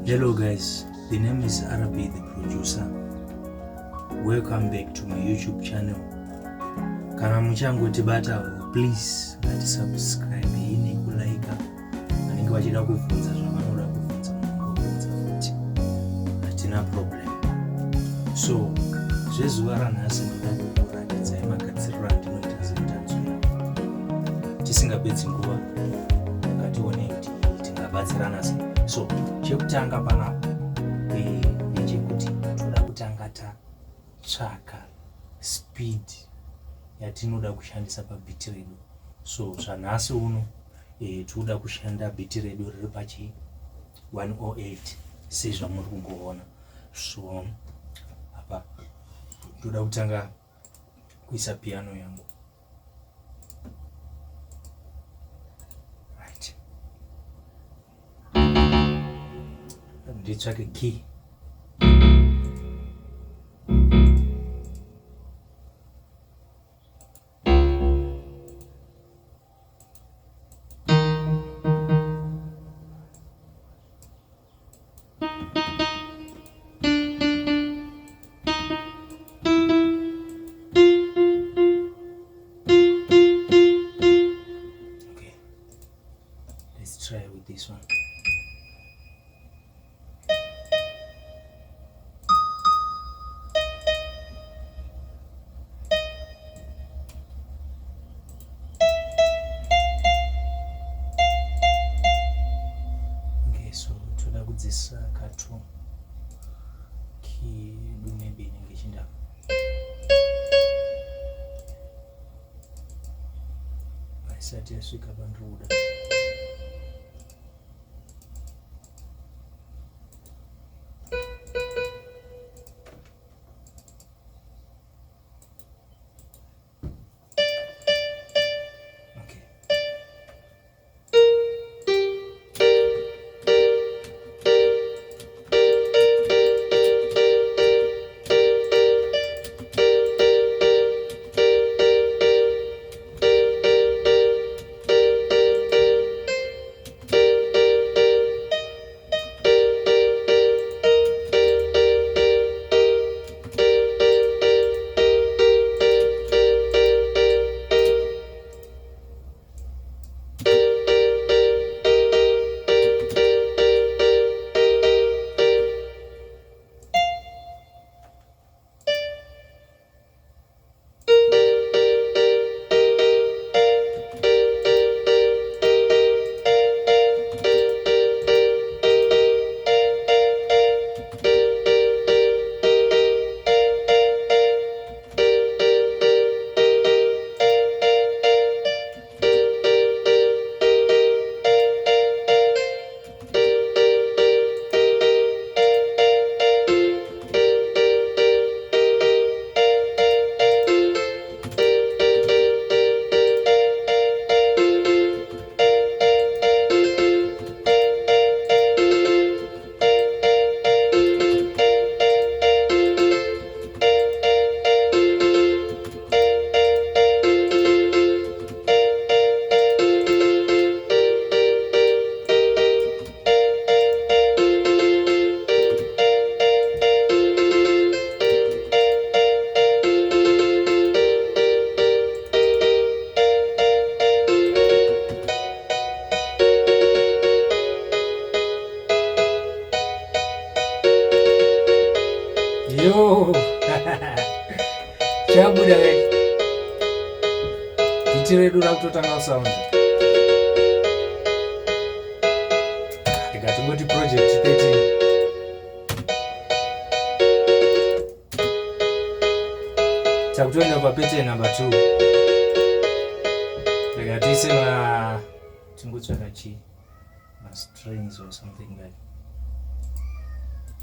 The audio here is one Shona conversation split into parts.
Hello guys, the name is Arabi the producer. Welcome back to my YouTube channel. Kana muchangoti bata, please ngati subscribe ine kulaika. Anenge wachida kuvhunza zvavanoda kuvhunza munongobvunza futi. Hatina problem. So, zvezuva ranhasi ndoda kukuratidzai magadziriro andinoita zimdancehall. Tisingapedzi nguva, ngatione kuti tingabatsirana sei. So, chekutanga panapa ndechekuti toda kutanga tatsvaka speed yatinoda kushandisa pabit redu. So zvanhasi uno toda kushanda bit redu riri pachi 108 sezvamuri kungoona. So apa toda kutanga kuisa piano yangu. Right. Nditsvake key. Okay, let's try with this one. Kudzisakatu kidumebe nengechinda paisati yasvika pandiroda. Yo, chabuda we. Bit redu rakutotanga sound. Tikatongoti project 13. Takutoenda papete number 2. Tikatisema tingotsvaka chi strings or something like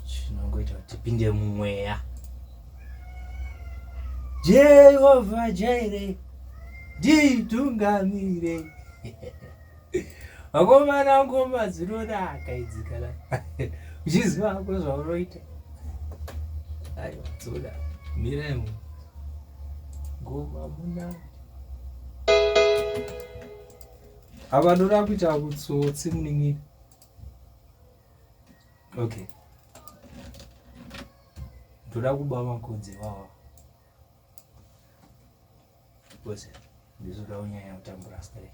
chinongoita tipinde mumweya. Jehovah Jireh nditungamire. Akomana ngoma dzinoda akaidzikana. Uchiziva ko zvaunoita. Aiwa dzoda miremu. Ngoma muna. Abantu rakuita kutsotsi muningiri. Okay. Toda kuba makodzi wawa. Bose. Ndizoda unyanya kutambura straight.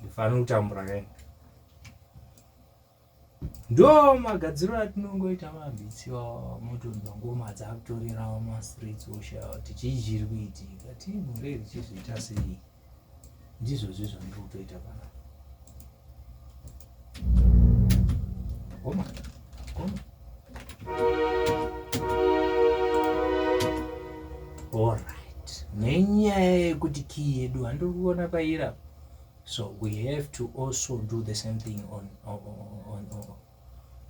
Ndifana kutambura kai. Ndo magadziro atinongoita mabitsi moto ngoma dzakutorerawo mastreets oshawa tichijiri kuitika timure richizoita sei ndizvo zvizvo ndiri kutoita pana goma alright nenyaya yekuti key yedu handiri kuona paira so we have to also do the same thing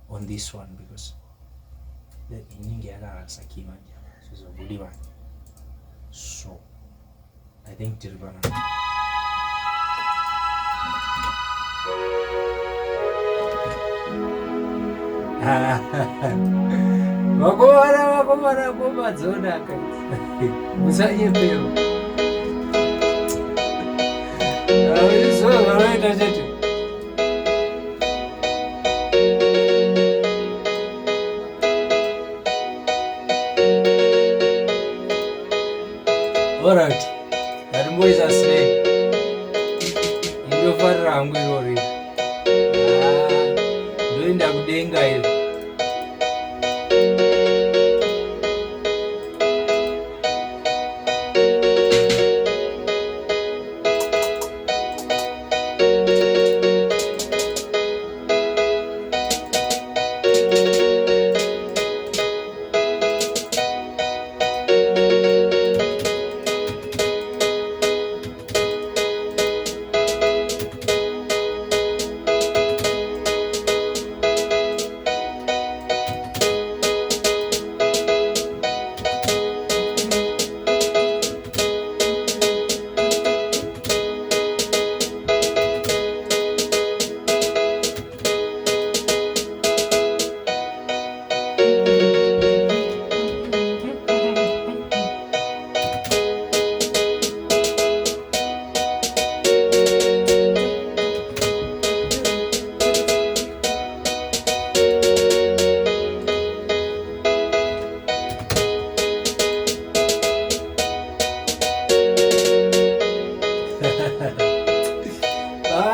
on this one because inenge yakarasaki manje zvizobudi manje so I think tiri pana vakomana ngoma dzonaka musanyepero vanoita chete alright ndatimboisa slay indofarira hangu irori ndoenda kudenga iri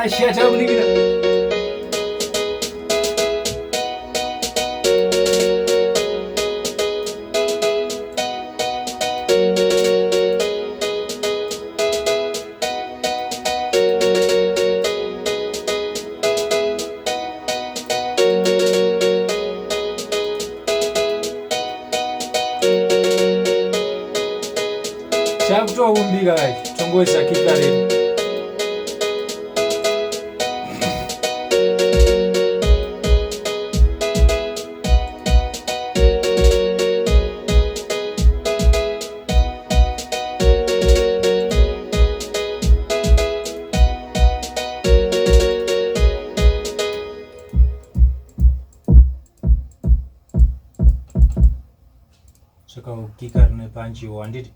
shut up nigga chakutokumbika kachi tongoisa kikareni saka ukikarine panchiwo handiti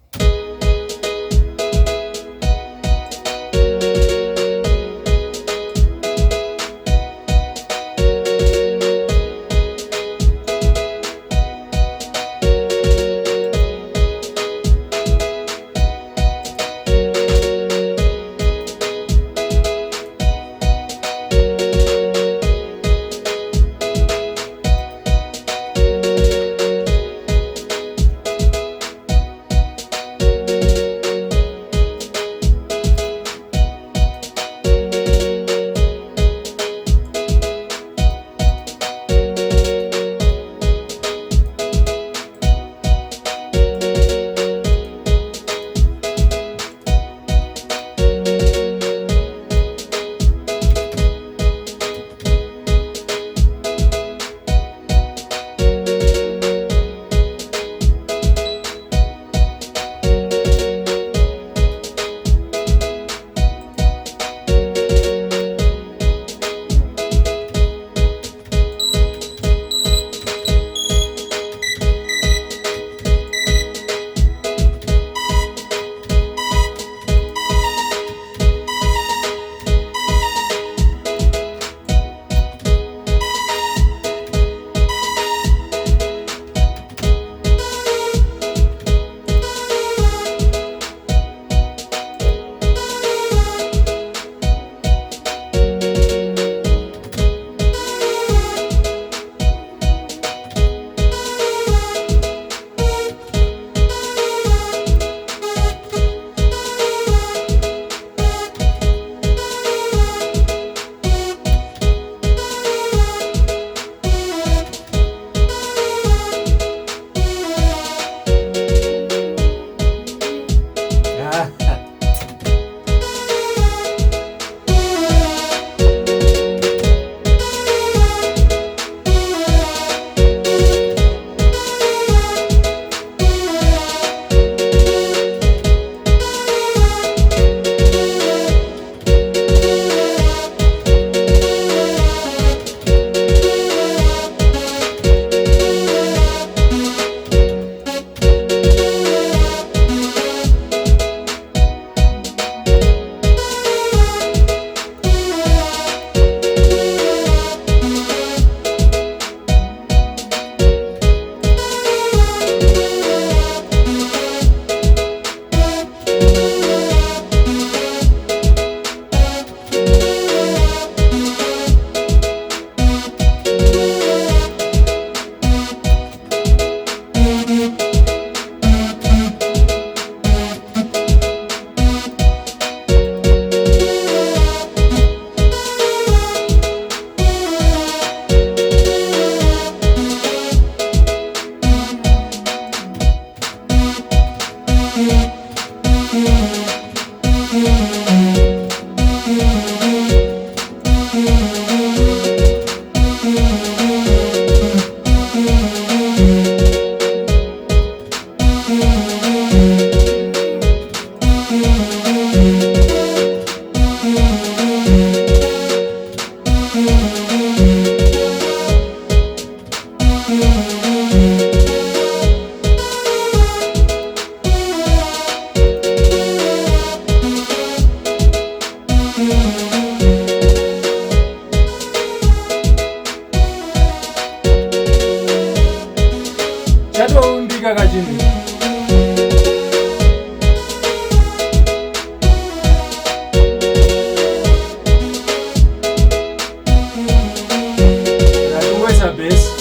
Chaka chini. Where's our base?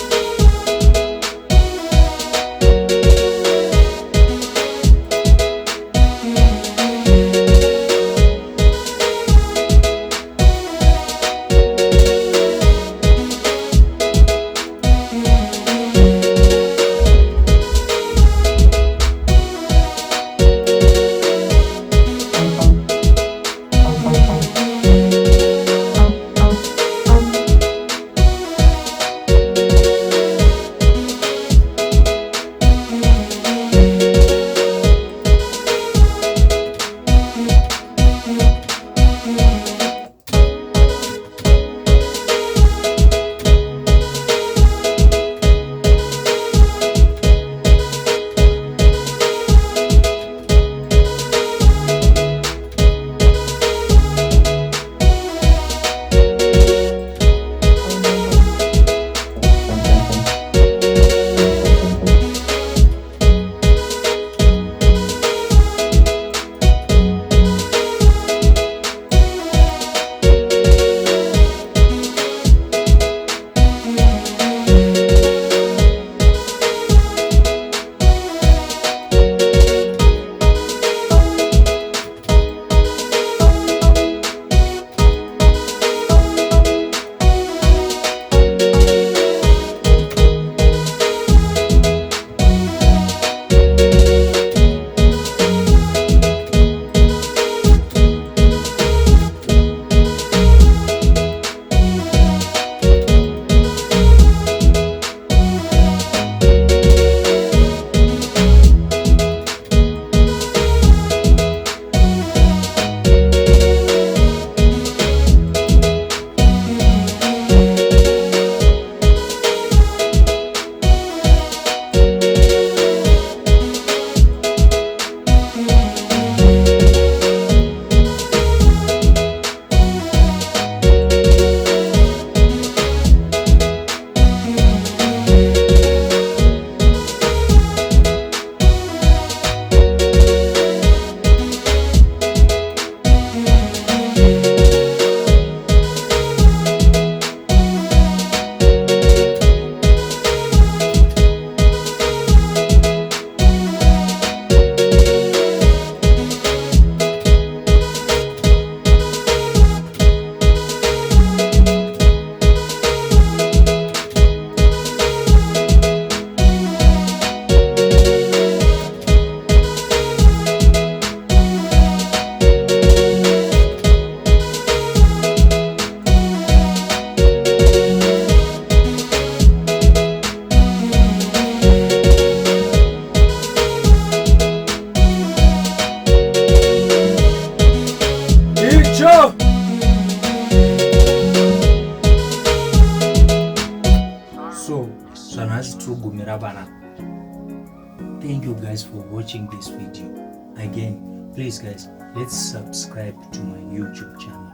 Thank you guys for watching this video. Again, please guys, let's subscribe to my YouTube channel.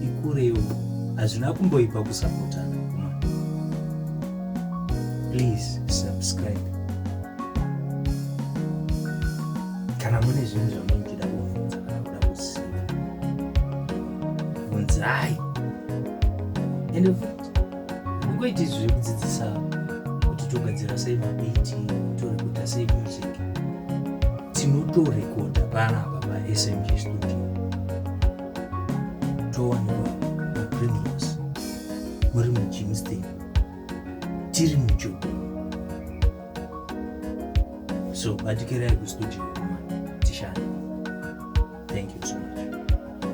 Ikureo azuna kumboipa kusapotana kuma. Please subscribe. Kana mune zvinhu zvamunoda kuvhunza kana kuda kuziva, bvunzai. Ende futi mungoiti zvekudzidzisa kuti togadzira sei mabiti, torekoda sei music. Tinotorekoda panapa paSMG Studio. Towanikwa paPremios muri muJimston, tiri muJogo. So batikirai kustudio tishande.